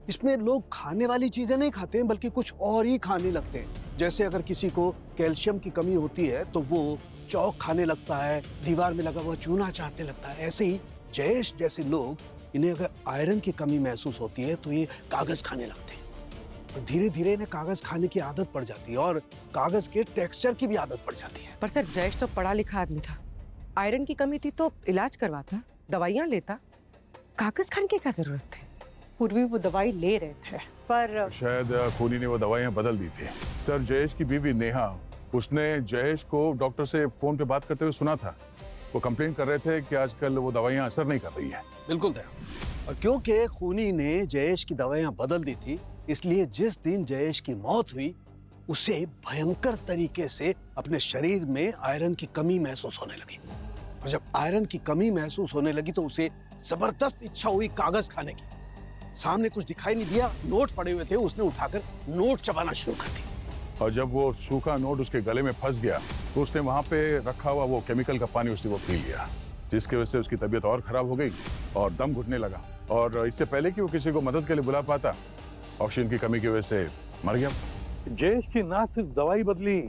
S14: इसमें लोग खाने वाली चीजें नहीं खाते हैं, बल्कि कुछ और ही खाने लगते हैं। जैसे अगर किसी को कैल्शियम की कमी होती है तो वो चौक खाने लगता है, दीवार में लगा हुआ चूना चाटने लगता है। ऐसे ही जयेश जैसे लोग, इन्हें अगर आयरन की कमी महसूस होती है तो ये कागज खाने लगते हैं। और धीरे धीरे इन्हें कागज खाने की आदत पड़ जाती है और कागज के टेक्सचर की भी आदत पड़ जाती है।
S15: पर सर, जयेश तो पढ़ा लिखा आदमी था। आयरन की कमी थी तो इलाज करवाता, दवाइयाँ लेता। कागज खाने की क्या जरूरत थी?
S10: पूर्वी वो दवाई ले रहे थे, पर
S6: शायद खूनी ने वो दवाइयां बदल दी थी। सर जयेश की बीवी नेहा उसने जयेश को डॉक्टर से फोन पे बात करते हुए सुना था। वो कंप्लेन कर रहे थे कि आजकल वो दवाइयां असर नहीं कर रही है।
S14: बिल्कुल दया। और क्योंकि खूनी ने जयेश की दवाइयां बदल दी थी, इसलिए जिस दिन जयेश की मौत हुई उसे भयंकर तरीके से अपने शरीर में आयरन की कमी महसूस होने लगी। और जब आयरन की कमी महसूस होने लगी तो उसे जबरदस्त इच्छा हुई कागज खाने की। सामने कुछ दिखाई नहीं दिया, नोट पड़े हुए थे, उसने उठाकर नोट चबाना शुरू कर दी।
S6: और जब वो सूखा नोट उसके गले में फंस गया तो उसने वहां पे रखा हुआ वो केमिकल का पानी उसने वो पी लिया, जिसकी वजह से उसकी तबीयत और खराब हो गई और दम घुटने लगा। और इससे पहले कि वो किसी को मदद के लिए बुला पाता, ऑक्सीजन की कमी की वजह से मर गया।
S11: जयेश की ना सिर्फ दवाई बदली,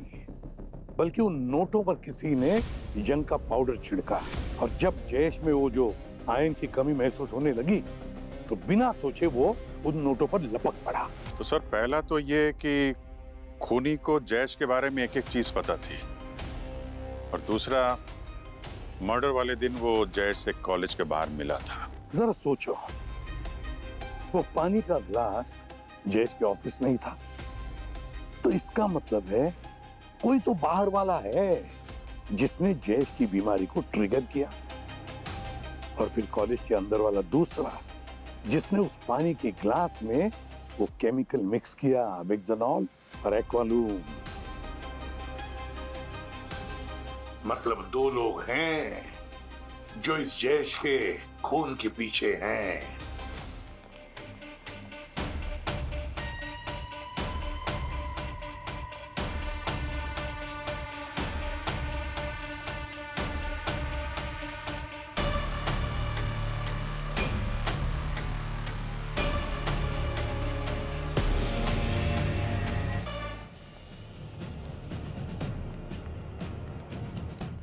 S11: बल्कि उन नोटों पर किसी ने जंग का पाउडर छिड़का। और जब जयेश में वो जो आयरन की कमी महसूस होने लगी तो बिना सोचे वो उन नोटों पर लपक पड़ा।
S12: तो सर पहला तो ये कि खूनी को जयेश के बारे में एक एक चीज पता थी, और दूसरा मर्डर वाले दिन वो जयेश से कॉलेज के बाहर मिला था।
S11: जरा सोचो, वो पानी का ग्लास जयेश के ऑफिस में ही था, तो इसका मतलब है कोई तो बाहर वाला है जिसने जयेश की बीमारी को ट्रिगर किया। और फिर कॉलेज के अंदर वाला दूसरा जिसने उस पानी के ग्लास में वो केमिकल मिक्स किया, बेक्सानॉल और एक्वालूम। मतलब दो लोग हैं जो इस जयेश के खून के पीछे हैं।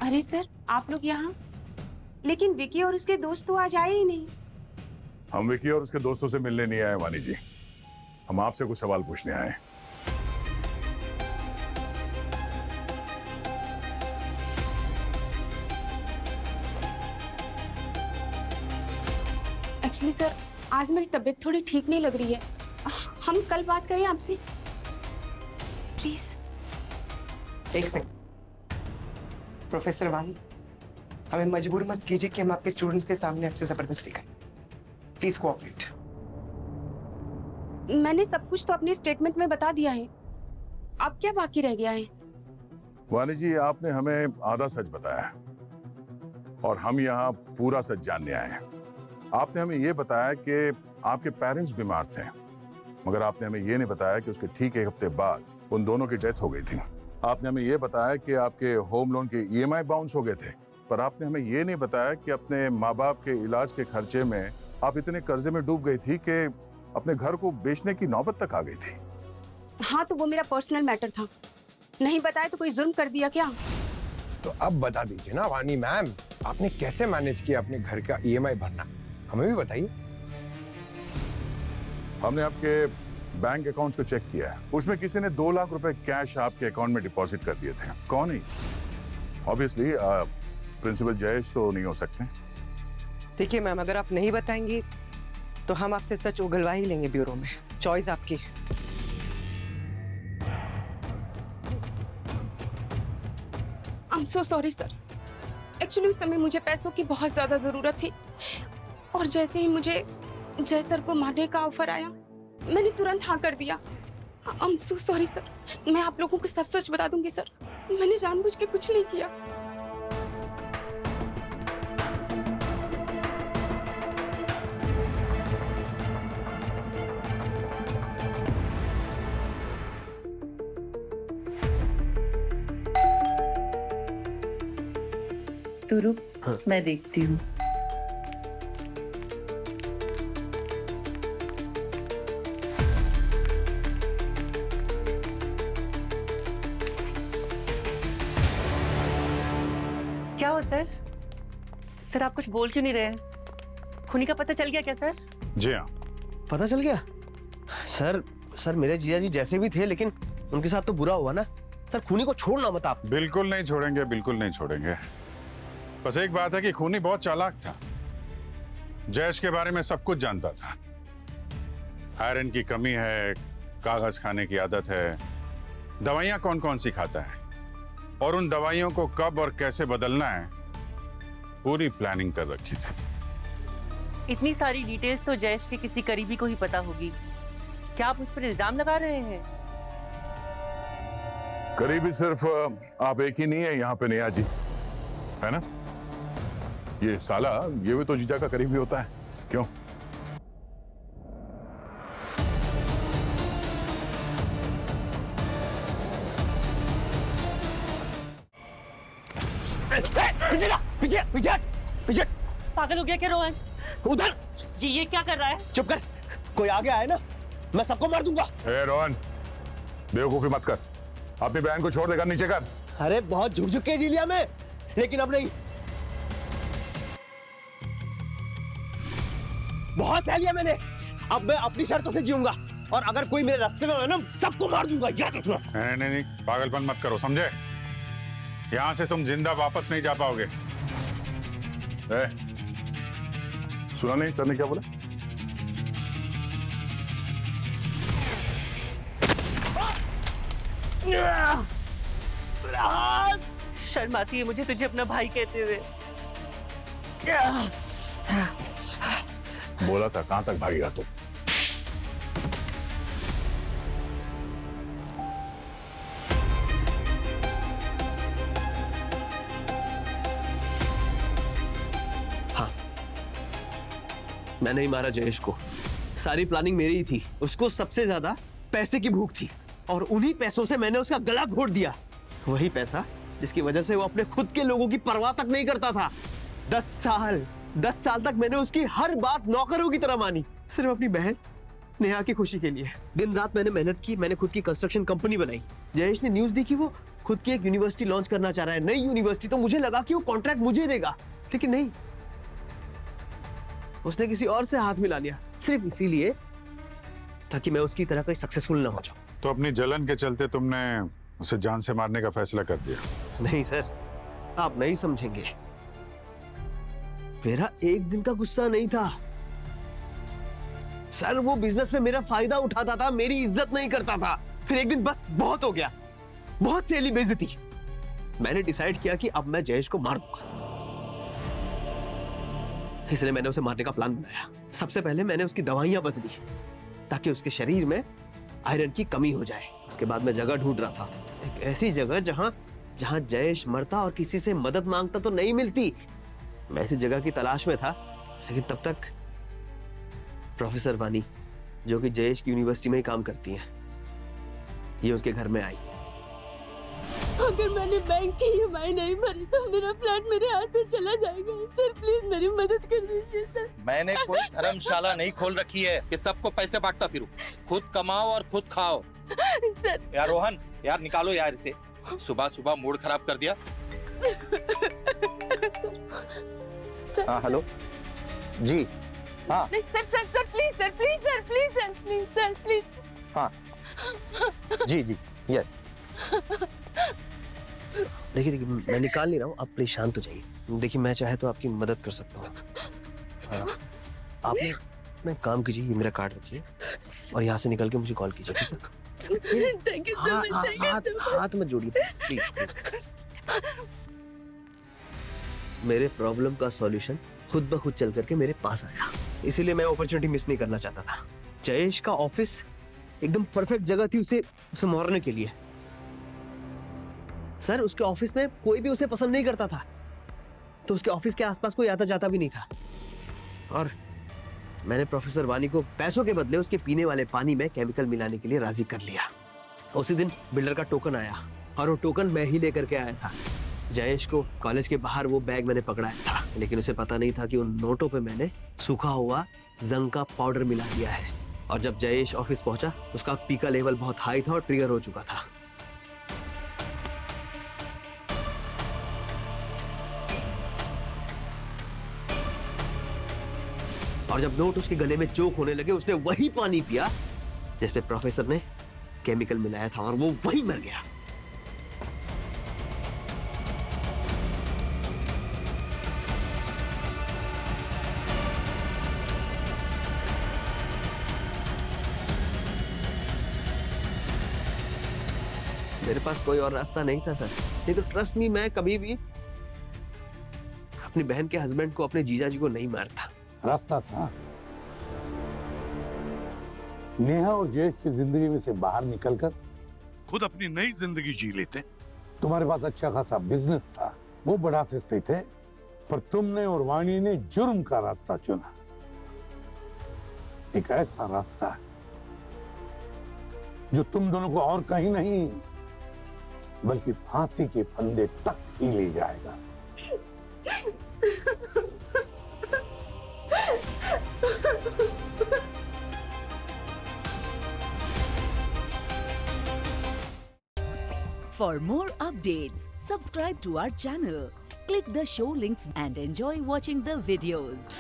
S9: अरे सर, आप लोग यहाँ, लेकिन विकी और उसके दोस्त तो आज आए ही नहीं।
S6: हम विकी और उसके दोस्तों से मिलने नहीं आए वानी जी, हम आपसे कुछ सवाल पूछने आए।
S9: एक्चुअली सर, आज मेरी तबीयत थोड़ी ठीक नहीं लग रही है। हम कल बात करें आपसे, प्लीज।
S15: एक सेकंड प्रोफेसर वानी, हमें मजबूर मत कीजिए कि हम आपके स्टूडेंट्स के सामने आपसे जबरदस्ती करें। Please cooperate.
S9: मैंने सब कुछ तो अपने स्टेटमेंट में बता दिया है, अब क्या बाकी रह गया है?
S6: वानी जी, आपने हमें आधा सच बताया और हम यहाँ पूरा सच जानने आए हैं। आपने हमें ये बताया कि आपके पेरेंट्स बीमार थे, मगर आपने हमें ये नहीं बताया कि उसके ठीक एक हफ्ते बाद उन दोनों की डेथ हो गई थी। आपने हमें ये बताया कि आपके होम लोन के ईएमआई बाउंस हो गए थे, पर आपने हमें ये नहीं बताया कि अपने माँ बाप के इलाज के खर्चे में आप इतने कर्जे में डूब गई थी कि अपने घर को बेचने की नौबत तक आ गई थी।
S9: हाँ, तो वो मेरा पर्सनल मैटर था, नहीं बताया तो कोई जुर्म कर दिया क्या?
S13: तो अब बता दीजिए ना वानी मैम, आपने कैसे मैनेज किया अपने घर का ईएमआई भरना, हमें भी बताइए।
S6: हमने आपके बैंक अकाउंट्स को चेक किया है, उसमें किसी ने 2 लाख रुपए कैश आपके अकाउंट में डिपॉजिट कर दिए थे। कौन है? ऑब्वियसली प्रिंसिपल जयेश तो नहीं हो सकते।
S15: देखिए मैम, अगर आप नहीं बताएंगी तो हम आपसे सच उगलवा ही लेंगे ब्यूरो में। चॉइस आपकी।
S9: I am so sorry sir, actually उस समय मुझे पैसों की बहुत ज्यादा जरूरत थी, और जैसे ही मुझे जय सर को मारने का ऑफर आया, मैंने तुरंत हाँ कर दिया। I am so sorry sir, मैं आप लोगों को सब सच बता दूंगी सर, मैंने जानबूझ के कुछ नहीं किया।
S16: तू रुक, मैं देखती हूँ। क्या हो सर? सर आप कुछ बोल क्यों नहीं रहे? खूनी का पता चल गया क्या सर?
S6: जी हाँ।
S4: पता चल गया? सर मेरे जीजा जी जैसे भी थे, लेकिन उनके साथ तो बुरा हुआ ना। सर खूनी को छोड़ना मत आप।
S12: बिल्कुल नहीं छोड़ेंगे, बिल्कुल नहीं छोड़ेंगे। बस एक बात है कि खूनी बहुत चालाक था, जयेश के बारे में सब कुछ जानता था। आयरन की कमी है, कागज खाने की आदत है, दवाइयां कौन कौन सी खाता है, और उन दवाइयों को कब और कैसे बदलना है पूरी प्लानिंग कर रखी थी।
S16: इतनी सारी डिटेल्स तो जयेश के किसी करीबी को ही पता होगी। क्या आप उस पर इल्जाम लगा रहे हैं?
S8: करीबी सिर्फ आप एक ही नहीं है यहाँ पे नेहा जी, है ना? ये साला ये भी तो जीजा का करीबी होता है, क्यों?
S4: पीछे पीछे पीछे।
S16: पागल हो गया क्या रोहन?
S4: उधर।
S16: ये क्या कर रहा है?
S4: चुप कर, कोई आगे आए ना मैं सबको मार दूंगा।
S8: ए रोहन, बेवकूफी मत कर, अपनी बहन को छोड़ देकर नीचे कर।
S4: अरे बहुत झुक झुक के जी लिया मैं, लेकिन अब नहीं। बहुत सह लिया मैंने, अब मैं अपनी शर्तों से जीऊंगा, और अगर कोई मेरे रास्ते में आए ना सबको मार दूंगा, याद रखना।
S12: नहीं, पागलपन मत करो, समझे? यहां से तुम जिंदा वापस नहीं जा पाओगे।
S8: सुना नहीं सर ने क्या बोला?
S16: शर्म आती है मुझे तुझे अपना भाई कहते हुए।
S8: बोला था कहां तक भागेगा तू?
S4: मैंने ही मारा जयेश को, सारी प्लानिंग मेरी ही थी। उसको सबसे ज्यादा पैसे की भूख थी, और उन्हीं पैसों से मैंने उसका गला घोट दिया। वही पैसा जिसकी वजह से वो अपने खुद के लोगों की परवाह तक नहीं करता था। 10 साल तक मैंने उसकी हर बात नौकरों की तरह मानी, सिर्फ अपनी बहन नेहा की खुशी के लिए। दिन रात मैंने मेहनत की, मैंने खुद की कंस्ट्रक्शन कंपनी बनाई। जयेश ने न्यूज दी कि वो खुद की एक यूनिवर्सिटी लॉन्च करना चाह रहा है, नई यूनिवर्सिटी। तो मुझे लगा कि वो कॉन्ट्रैक्ट मुझे देगा, लेकिन नहीं, उसने किसी और से हाथ मिला लिया, सिर्फ इसीलिए ताकि मैं उसकी तरह कोई सक्सेसफुल ना हो जाऊं।
S12: तो अपनी जलन के चलते तुमने उसे जान से मारने का फैसला कर दिया?
S4: नहीं सर, आप नहीं समझेंगे। मेरा एक दिन का गुस्सा नहीं था सर, वो बिजनेस में मेरा फायदा उठाता था, मेरी इज्जत नहीं करता था। फिर एक दिन बस बहुत हो गया, बहुत सहेली बेइज्जती। मैंने डिसाइड किया कि अब मैं जयेश को मार दूंगा, इसलिए मैंने उसे मारने का प्लान बनाया। सबसे पहले मैंने उसकी दवाइयां बदली ताकि उसके शरीर में आयरन की कमी हो जाए। उसके बाद मैं जगह ढूंढ रहा था, एक ऐसी जगह जहां जयेश मरता और किसी से मदद मांगता तो नहीं मिलती। मैं ऐसी जगह की तलाश में था, लेकिन तब तक प्रोफेसर वानी, जो कि जयेश की यूनिवर्सिटी में ही काम करती हैं, ये उसके घर में आई।
S9: अगर मैंने बैंक की ईएमआई नहीं भरी तो मेरा फ्लैट मेरे हाथ से चला जाएगा। सर प्लीज मेरी मदद कर दीजिए सर।
S5: मैंने कोई धर्मशाला नहीं खोल रखी है कि सबको पैसे बांटता फिरूं। खुद कमाओ और खुद खाओ।
S9: सर
S5: यार रोहन, यार निकालो यार इसे, सुबह सुबह मूड खराब कर दिया।
S4: हाँ हेलो जी। हाँ
S9: नहीं sir sir sir please sir please sir please sir please sir please.
S4: हाँ जी जी यस। देखिए मैं निकाल नहीं रहा हूँ, आप प्लीज शांत हो जाइए। देखिए मैं चाहे तो आपकी मदद कर सकता हूँ। आपने मैं काम कीजिए, ये मेरा कार्ड रखिए और यहाँ से निकल के मुझे कॉल कीजिए, ठीक है?
S9: Thank you so much.
S4: हाथ मत जोड़िए प्लीज। मेरे प्रॉब्लम का सॉल्यूशन खुद ब खुद चल करके मेरे पास आया, इसीलिए मैं अपॉर्चुनिटी मिस नहीं करना चाहता था। जयेश का ऑफिस एकदम परफेक्ट जगह थी उसे मारने के लिए। सर उसके ऑफिस में कोई भी उसे पसंद नहीं करता था, तो उसके ऑफिस के आसपास कोई आता जाता भी नहीं था। और मैंने प्रोफेसर वानी को पैसों के बदले उसके पीने वाले पानी में केमिकल मिलाने के लिए राजी कर लिया। उसी दिन बिल्डर का टोकन आया और वो टोकन मैं ही लेकर के आया था। जयेश को कॉलेज के बाहर वो बैग मैंने पकड़ाया था, लेकिन उसे पता नहीं था कि उन नोटों पे मैंने सूखा हुआ जंग का पाउडर मिला दिया है। और जब जयेश ऑफिस पहुंचा, उसका पी का लेवल बहुत हाई था और ट्रिगर हो चुका था। और जब नोट उसके गले में चोक होने लगे, उसने वही पानी पिया जिसमें प्रोफेसर ने केमिकल मिलाया था, और वो वही मर गया। मेरे पास कोई और रास्ता नहीं था सर। नहीं तो ट्रस्ट मी, मैं कभी भी अपनी बहन के हस्बैंड को, अपने जीजा जी को नहीं मारता।
S11: रास्ता था। नेहा और जयेश की जिंदगी में से बाहर निकलकर खुद अपनी नई जिंदगी जी लेते। तुम्हारे पास अच्छा खासा बिजनेस था, वो बढ़ा सकते थे, पर तुमने और वाणी ने जुर्म का रास्ता चुना। एक ऐसा रास्ता जो तुम दोनों को और कहीं नहीं बल्कि फांसी के फंदे तक ही ले जाएगा।
S17: For more updates, subscribe to our channel, click the show links and enjoy watching the videos.